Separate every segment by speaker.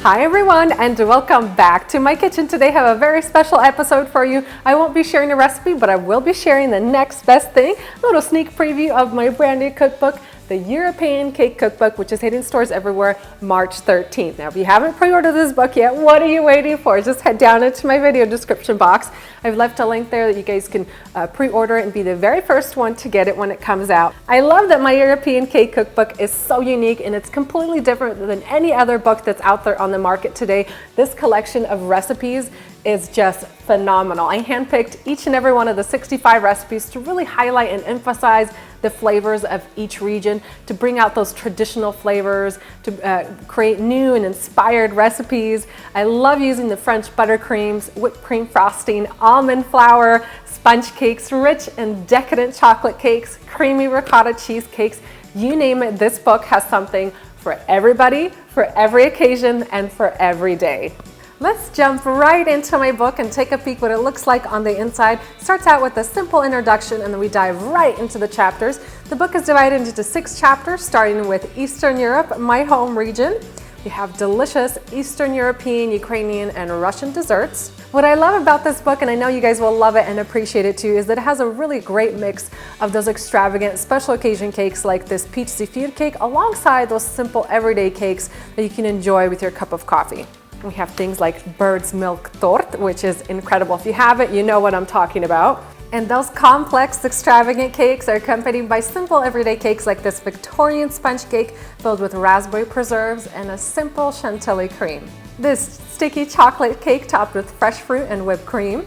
Speaker 1: Hi everyone, and welcome back to my kitchen. Today I have a very special episode for you. I won't be sharing a recipe, but I will be sharing the next best thing, a little sneak preview of my brand new cookbook, the European Cake Cookbook, which is hitting stores everywhere March 13th. Now, if you haven't pre-ordered this book yet, what are you waiting for? Just head down into my video description box. I've left a link there that you guys can pre-order it and be the very first one to get it when it comes out. I love that my European Cake Cookbook is so unique and it's completely different than any other book that's out there on the market today. This collection of recipes is just phenomenal. I handpicked each and every one of the 65 recipes to really highlight and emphasize the flavors of each region, to bring out those traditional flavors, to create new and inspired recipes. I love using the French buttercreams, whipped cream frosting, almond flour, sponge cakes, rich and decadent chocolate cakes, creamy ricotta cheesecakes. You name it, this book has something for everybody, for every occasion, and for every day. Let's jump right into my book and take a peek what it looks like on the inside. Starts out with a simple introduction and then we dive right into the chapters. The book is divided into 6 chapters, starting with Eastern Europe, my home region. We have delicious Eastern European, Ukrainian, and Russian desserts. What I love about this book, and I know you guys will love it and appreciate it too, is that it has a really great mix of those extravagant special occasion cakes like this peach zефir cake alongside those simple everyday cakes that you can enjoy with your cup of coffee. We have things like bird's milk tort, which is incredible. If you have it, you know what I'm talking about. And those complex, extravagant cakes are accompanied by simple everyday cakes like this Victorian sponge cake filled with raspberry preserves and a simple chantilly cream. This sticky chocolate cake topped with fresh fruit and whipped cream.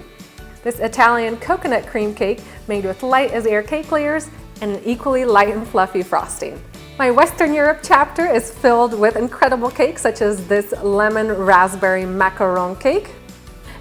Speaker 1: This Italian coconut cream cake made with light as air cake layers and an equally light and fluffy frosting. My Western Europe chapter is filled with incredible cakes such as this lemon raspberry macaron cake.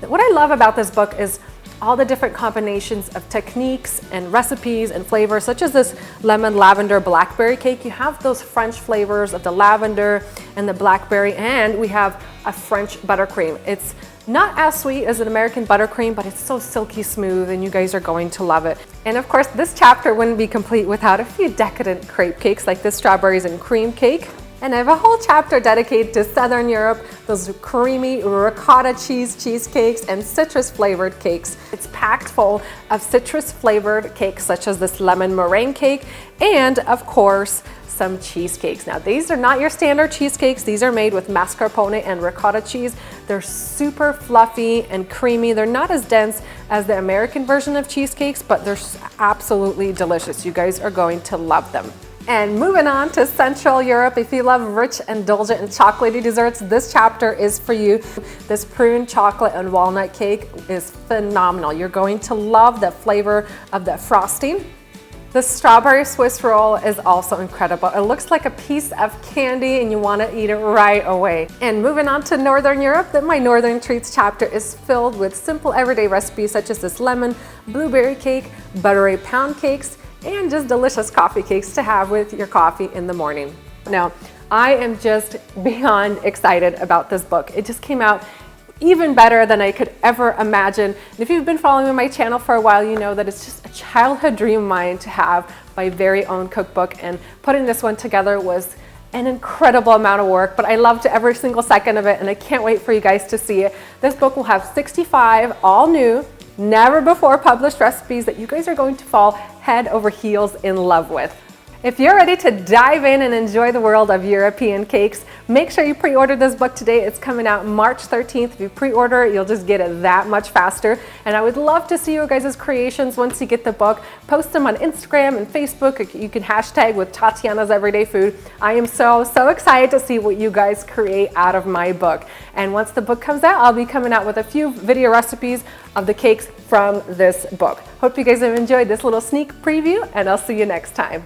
Speaker 1: What I love about this book is all the different combinations of techniques and recipes and flavors, such as this lemon lavender blackberry cake. You have those French flavors of the lavender and the blackberry, and we have a French buttercream. It's not as sweet as an American buttercream, but it's so silky smooth and you guys are going to love it. And of course, this chapter wouldn't be complete without a few decadent crepe cakes like this strawberries and cream cake. And I have a whole chapter dedicated to Southern Europe, those creamy ricotta cheesecakes and citrus flavored cakes. It's packed full of citrus flavored cakes such as this lemon meringue cake and of course some cheesecakes. Now these are not your standard cheesecakes. These are made with mascarpone and ricotta cheese. They're super fluffy and creamy. They're not as dense as the American version of cheesecakes, but they're absolutely delicious. You guys are going to love them. And moving on to Central Europe, if you love rich, indulgent, and chocolatey desserts, this chapter is for you. This prune chocolate and walnut cake is phenomenal. You're going to love the flavor of the frosting. The strawberry Swiss roll is also incredible. It looks like a piece of candy and you want to eat it right away. And moving on to Northern Europe, my Northern Treats chapter is filled with simple everyday recipes such as this lemon blueberry cake, buttery pound cakes, and just delicious coffee cakes to have with your coffee in the morning. Now, I am just beyond excited about this book. It just came out even better than I could ever imagine. And if you've been following my channel for a while, you know that it's just a childhood dream of mine to have my very own cookbook, and putting this one together was an incredible amount of work, but I loved every single second of it and I can't wait for you guys to see it. This book will have 65 all new, never before published recipes that you guys are going to fall head over heels in love with. If you're ready to dive in and enjoy the world of European cakes, make sure you pre-order this book today. It's coming out March 13th. If you pre-order it, you'll just get it that much faster. And I would love to see your guys' creations once you get the book. Post them on Instagram and Facebook. You can hashtag with Tatyana's Everyday Food. I am so excited to see what you guys create out of my book. And once the book comes out, I'll be coming out with a few video recipes of the cakes from this book. Hope you guys have enjoyed this little sneak preview, and I'll see you next time.